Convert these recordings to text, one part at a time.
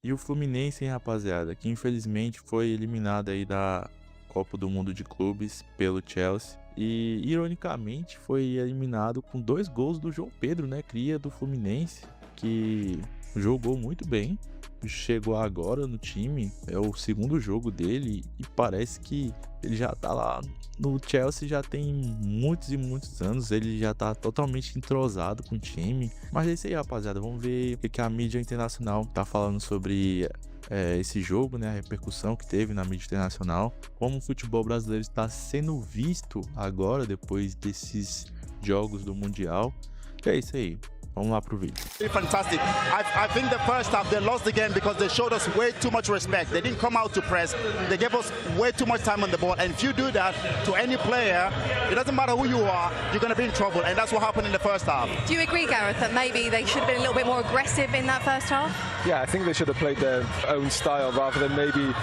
E o Fluminense, hein, rapaziada, que infelizmente foi eliminado aí da Copa do Mundo de Clubes pelo Chelsea. E, ironicamente, foi eliminado com 2 gols do João Pedro, né, cria do Fluminense, que jogou muito bem. Chegou agora no time, é o 2º jogo dele e parece que ele já tá lá no Chelsea já tem muitos e muitos anos, ele já tá totalmente entrosado com o time. Mas é isso aí, rapaziada, vamos ver o que a mídia internacional tá falando sobre esse jogo, né, a repercussão que teve na mídia internacional, como o futebol brasileiro está sendo visto agora depois desses jogos do Mundial. E é isso aí. Vamos lá pro vídeo. Fantastic. I think the first half they lost the game because they showed us way too much respect. They didn't come out to press. They gave us way too much time on the ball. And if you do that to any player, it doesn't matter who you are, you're going to be in trouble. And that's what happened in the first half. Do you agree, Gareth, that maybe they should have been a little bit more aggressive in that first half? Yeah, I think they should have played their own style rather than maybe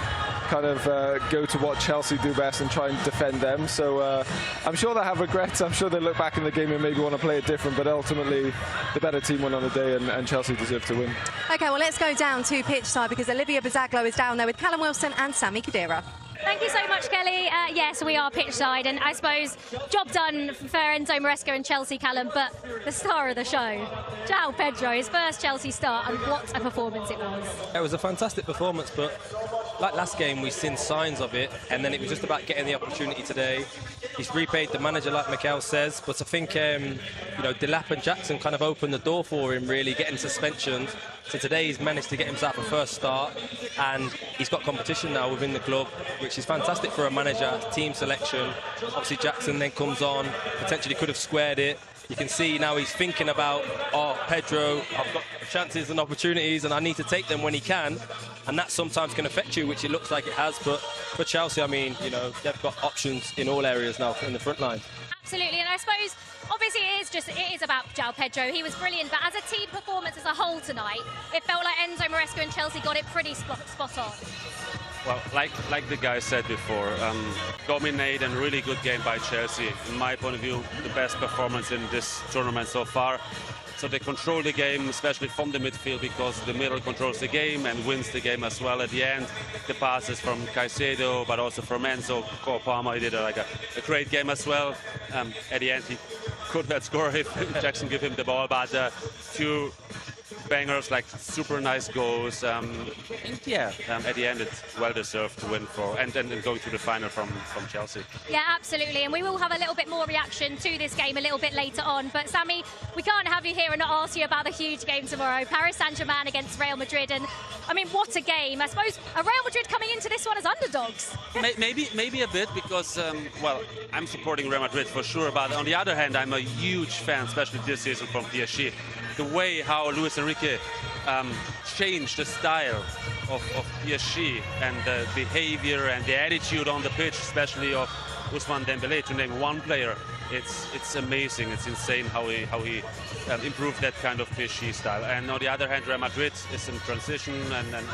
kind of go to what Chelsea do best and try and defend them. So I'm sure they have regrets. I'm sure they look back in the game and maybe want to play it different. But ultimately, the better team won on the day, and Chelsea deserve to win. OK, well, let's go down to pitch side because Olivia Bazaglo is down there with Callum Wilson and Sammy Khedira. Thank you so much, Kelly. Yes, we are pitch side, and I suppose job done for Enzo Maresca and Chelsea, Callum, but the star of the show, João Pedro, his first Chelsea start, and what a performance it was. It was a fantastic performance, but like last game, we've seen signs of it, and then it was just about getting the opportunity today. He's repaid the manager, like Mikel says, but I think you know, Delap and Jackson kind of opened the door for him, really, getting suspensions. So today he's managed to get himself a first start, and he's got competition now within the club, which is fantastic for a manager, team selection. Obviously Jackson then comes on, potentially could have squared it. You can see now he's thinking about, oh, Pedro, I've got chances and opportunities and I need to take them when he can. And that sometimes can affect you, which it looks like it has. But for Chelsea, I mean, you know, they've got options in all areas now in the front line. Absolutely, and I suppose, obviously, it is about João Pedro. He was brilliant, but as a team performance as a whole tonight, it felt like Enzo Maresca and Chelsea got it pretty spot on. Well, like the guy said before, dominate and really good game by Chelsea. In my point of view, the best performance in this tournament so far. So they control the game, especially from the midfield, because the middle controls the game and wins the game as well. At the end, the passes from Caicedo, but also from Enzo. Cole Palmer, he did a great game as well. At the end, he could not score if Jackson gave him the ball, but few bangers, like super nice goals. And yeah, at the end it's well deserved to win for and going to the final from Chelsea. Yeah, absolutely, and we will have a little bit more reaction to this game a little bit later on. But Sammy, we can't have you here and not ask you about the huge game tomorrow, Paris Saint-Germain against Real Madrid. And I mean, what a game! I suppose Real Madrid coming into this one as underdogs. Maybe a bit, because well, I'm supporting Real Madrid for sure, but on the other hand, I'm a huge fan, especially this season, from PSG. The way how Luis Enrique changed the style of PSG and the behavior and the attitude on the pitch, especially of Ousmane Dembélé, to name one player. It's amazing. It's insane how he improved that kind of PSG style. And on the other hand, Real Madrid is in transition and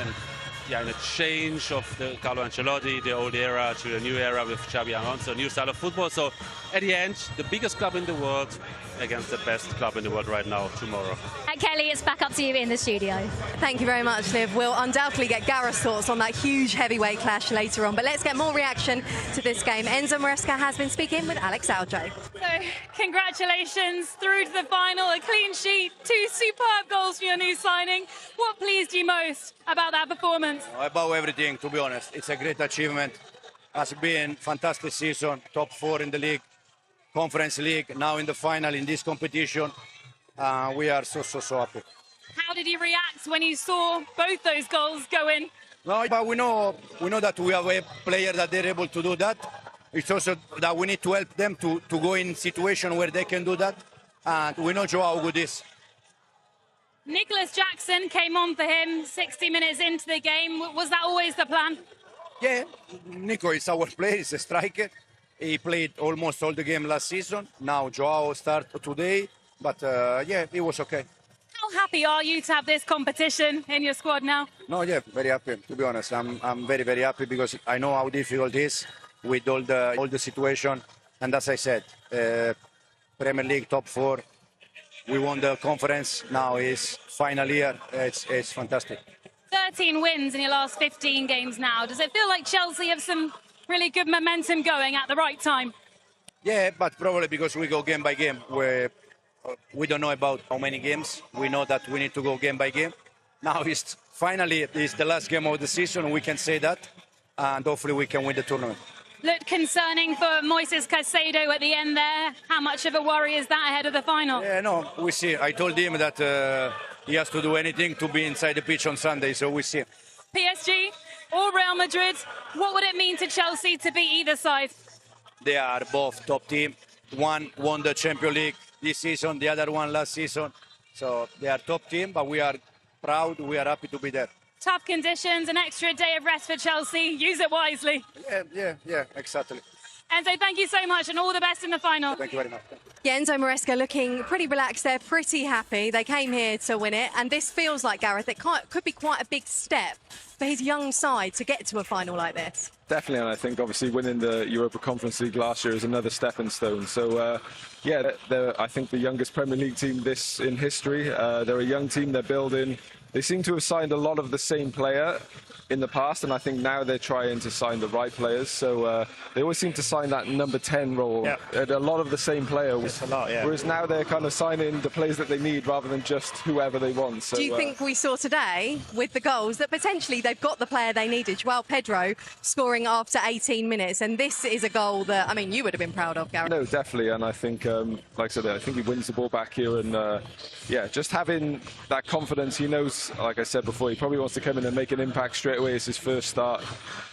yeah, in a change of the Carlo Ancelotti, the old era to the new era with Xabi Alonso, new style of football. So at the end, the biggest club in the world against the best club in the world right now, tomorrow. Kelly, it's back up to you in the studio. Thank you very much, Liv. We'll undoubtedly get Gareth's thoughts on that huge heavyweight clash later on, but let's get more reaction to this game. Enzo Maresca has been speaking with Alex Aljo. So, congratulations, through to the final, a clean sheet, 2 superb goals for your new signing. What pleased you most about that performance? About everything, to be honest. It's a great achievement. Has been fantastic season, top 4 in the league, Conference League, now in the final in this competition. We are so happy. How did you react when you saw both those goals go in? No, but we know that we have a player that they're able to do that. It's also that we need to help them to go in situation where they can do that. And we know João how good is. Nicholas Jackson came on for him 60 minutes into the game. Was that always the plan? Yeah, Nico is our player, he's a striker. He played almost all the game last season. Now João started today, but yeah, it was okay. How happy are you to have this competition in your squad now? No, yeah, very happy, to be honest. I'm very happy because I know how difficult it is with all the situation. And as I said, Premier League top 4. We won the conference. Now is final year. It's fantastic. 13 wins in your last 15 games now. Does it feel like Chelsea have some really good momentum going at the right time? Yeah, but probably because we go game by game. We don't know about how many games. We know that we need to go game by game. Now finally it's the last game of the season. We can say that, and hopefully we can win the tournament. Looked concerning for Moises Caicedo at the end there. How much of a worry is that ahead of the final? Yeah, no, we see. I told him that he has to do anything to be inside the pitch on Sunday, so we see. PSG or Real Madrid, what would it mean to Chelsea to beat either side? They are both top team. One won the Champions League this season, the other one last season. So they are top team, but we are proud, we are happy to be there. Tough conditions, an extra day of rest for Chelsea. Use it wisely. Yeah, exactly. Enzo, thank you so much and all the best in the final. Thank you very much. Yeah, Enzo Maresca looking pretty relaxed there, pretty happy. They came here to win it, and this feels like, Gareth, it could be quite a big step for his young side to get to a final like this. Definitely, and I think obviously winning the Europa Conference League last year is another stepping stone. So, yeah, they're, I think, the youngest Premier League team in history. They're a young team, they're building. They seem to have signed a lot of the same player in the past, and I think now they're trying to sign the right players. So they always seem to sign that number 10 role, at a lot of the same player. Whereas now they're kind of signing the players that they need rather than just whoever they want. So, do you think we saw today with the goals that potentially they've got the player they needed? João Pedro scoring after 18 minutes, and this is a goal that, I mean, you would have been proud of, Gareth. No, definitely, and I think, like I said, I think he wins the ball back here, and yeah, just having that confidence. He knows, like I said before, he probably wants to come in and make an impact straight away. It's his first start,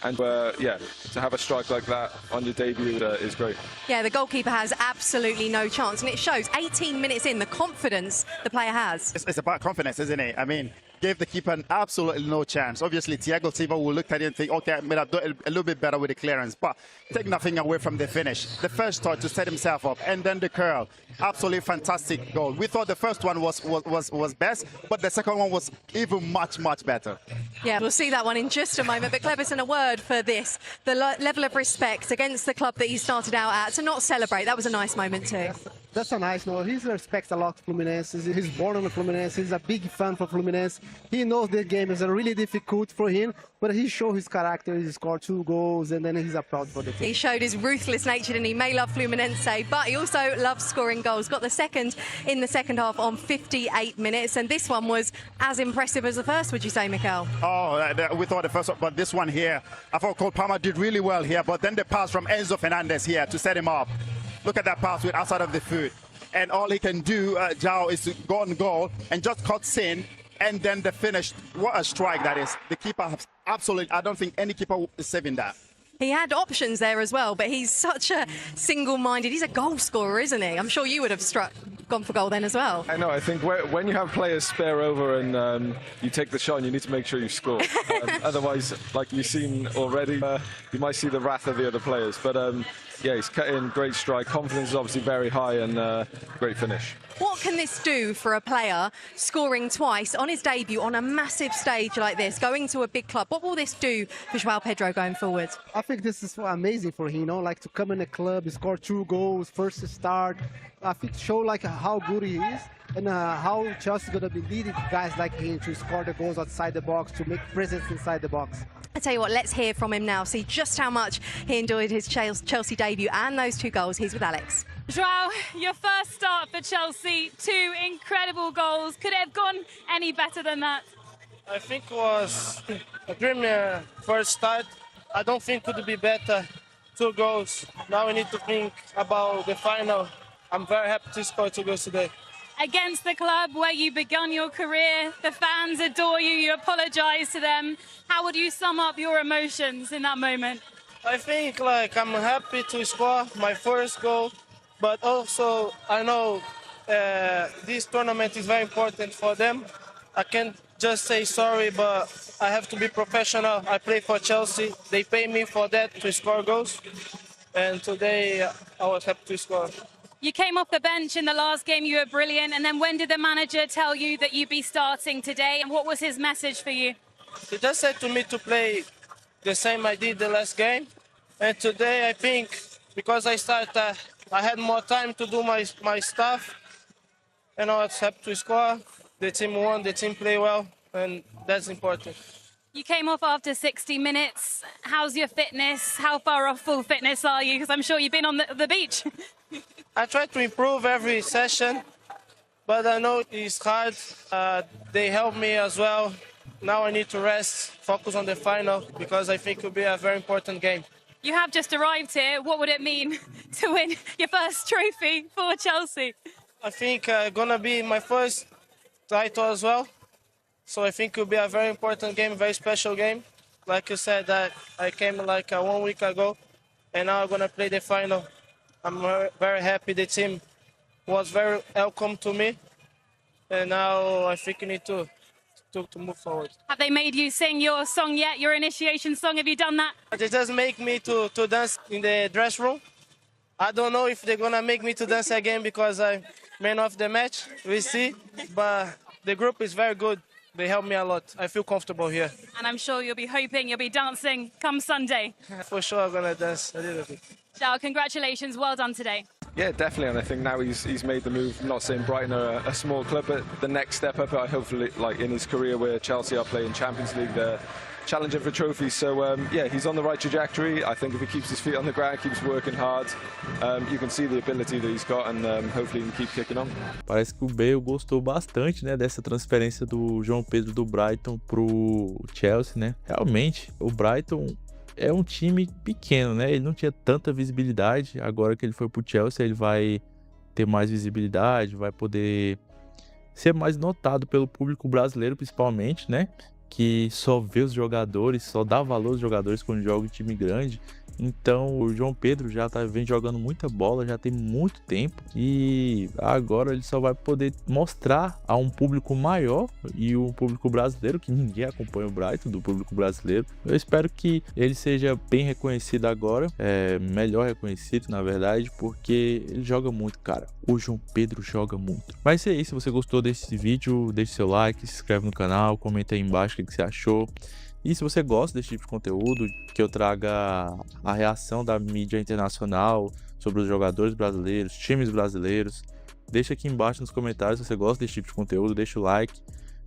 and yeah, to have a strike like that on your debut is great. Yeah, the goalkeeper has absolutely no chance, and it shows 18 minutes in the confidence the player has. It's about confidence, isn't it? I mean, gave the keeper absolutely no chance. Obviously, Thiago Silva will look at it and think, okay, I may have done a little bit better with the clearance, but take nothing away from the finish. The first touch to set himself up, and then the curl. Absolutely fantastic goal. We thought the first one was best, but the second one was even much better. Yeah, we'll see that one in just a moment. But Cleberson, a word for this, the level of respect against the club that he started out at, to not celebrate. That was a nice moment too. That's a nice note. He respects a lot Fluminense. He's born on the Fluminense. He's a big fan for Fluminense. He knows the game is really difficult for him, but he showed his character. He scored 2 goals, and then he's proud for the team. He showed his ruthless nature, and he may love Fluminense, but he also loves scoring goals. Got the second in the second half on 58 minutes, and this one was as impressive as the first, would you say, Mikel? Oh, we thought the first one, but this one here, I thought Cole Palmer did really well here, but then the pass from Enzo Fernandez here to set him up. Look at that pass with outside of the foot. And all he can do, João, is to go on goal and just cuts in, and then the finish. What a strike that is. The keeper, absolutely, I don't think any keeper is saving that. He had options there as well, but he's such a single-minded. He's a goal scorer, isn't he? I'm sure you would have gone for goal then as well. I know. I think when you have players spare over and you take the shot, you need to make sure you score. Otherwise, like you've seen already, you might see the wrath of the other players. But yeah, he's cut in, great strike. Confidence is obviously very high, and great finish. What can this do for a player scoring twice on his debut on a massive stage like this, going to a big club? What will this do for João Pedro going forward? I think this is amazing for him, like to come in a club, score 2 goals, first start. I think show like how good he is, and how Chelsea is going to be leading guys like him to score the goals outside the box, to make presence inside the box. I tell you what, let's hear from him now, see just how much he enjoyed his Chelsea debut and those 2 goals. He's with Alex. João, your first start for Chelsea, 2 incredible goals. Could it have gone any better than that? I think it was a dream first start. I don't think it could be better. 2 goals. Now we need to think about the final. I'm very happy to score 2 goals today. Against the club where you begun your career, the fans adore you, you apologise to them. How would you sum up your emotions in that moment? I think I'm happy to score my first goal, but also I know this tournament is very important for them. I can't just say sorry, but I have to be professional. I play for Chelsea. They pay me for that, to score goals. And today I was happy to score. You came off the bench in the last game, you were brilliant. And then when did the manager tell you that you'd be starting today? And what was his message for you? He just said to me to play the same I did the last game. And today I think because I started, I had more time to do my stuff. And I was happy to score. The team won, the team played well, and that's important. You came off after 60 minutes. How's your fitness? How far off full fitness are you? Because I'm sure you've been on the beach. I try to improve every session, but I know it's hard. They help me as well. Now I need to rest, focus on the final, because I think it will be a very important game. You have just arrived here. What would it mean to win your first trophy for Chelsea? I think gonna be my first title as well. So I think it will be a very important game, very special game. Like you said, that I came like 1 week ago, and now I'm gonna play the final. I'm very happy. The team was very welcome to me, and now I think we need to move forward. Have they made you sing your song yet? Your initiation song? Have you done that? They just make me to dance in the dress room. I don't know if they're gonna make me to dance again because I'm man of the match. We see, but the group is very good. They help me a lot. I feel comfortable here. And I'm sure you'll be hoping you'll be dancing come Sunday. For sure, I'm gonna dance a little bit. João, congratulations. Well done today. Yeah, definitely, and I think now he's made the move. I'm not saying Brighton are a small club, but the next step up, hopefully, like in his career, where Chelsea are playing Champions League, they're challenging for trophies. So yeah, he's on the right trajectory. I think if he keeps his feet on the ground, keeps working hard, you can see the ability that he's got, and hopefully he can keep kicking on. Parece que o Bale gostou bastante, né, dessa transferência do João Pedro do Brighton pro Chelsea, né? Realmente, o Brighton é um time pequeno, né? Ele não tinha tanta visibilidade. Agora que ele foi pro Chelsea, ele vai ter mais visibilidade, vai poder ser mais notado pelo público brasileiro, principalmente, né? Que só vê os jogadores, só dá valor aos jogadores quando joga em time grande. Então o João Pedro já vem jogando muita bola, já tem muito tempo, e agora ele só vai poder mostrar a um público maior, e um público brasileiro, que ninguém acompanha o Brighton, do público brasileiro. Eu espero que ele seja bem reconhecido agora, melhor reconhecido na verdade, porque ele joga muito, cara. O João Pedro joga muito. Mas é isso, se você gostou desse vídeo, deixe seu like, se inscreve no canal, comenta aí embaixo o que você achou. E se você gosta desse tipo de conteúdo, que eu traga a reação da mídia internacional sobre os jogadores brasileiros, times brasileiros, deixa aqui embaixo nos comentários se você gosta desse tipo de conteúdo, deixa o like,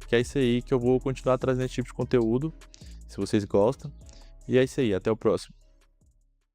que é isso aí que eu vou continuar trazendo esse tipo de conteúdo, se vocês gostam. E é isso aí, até o próximo.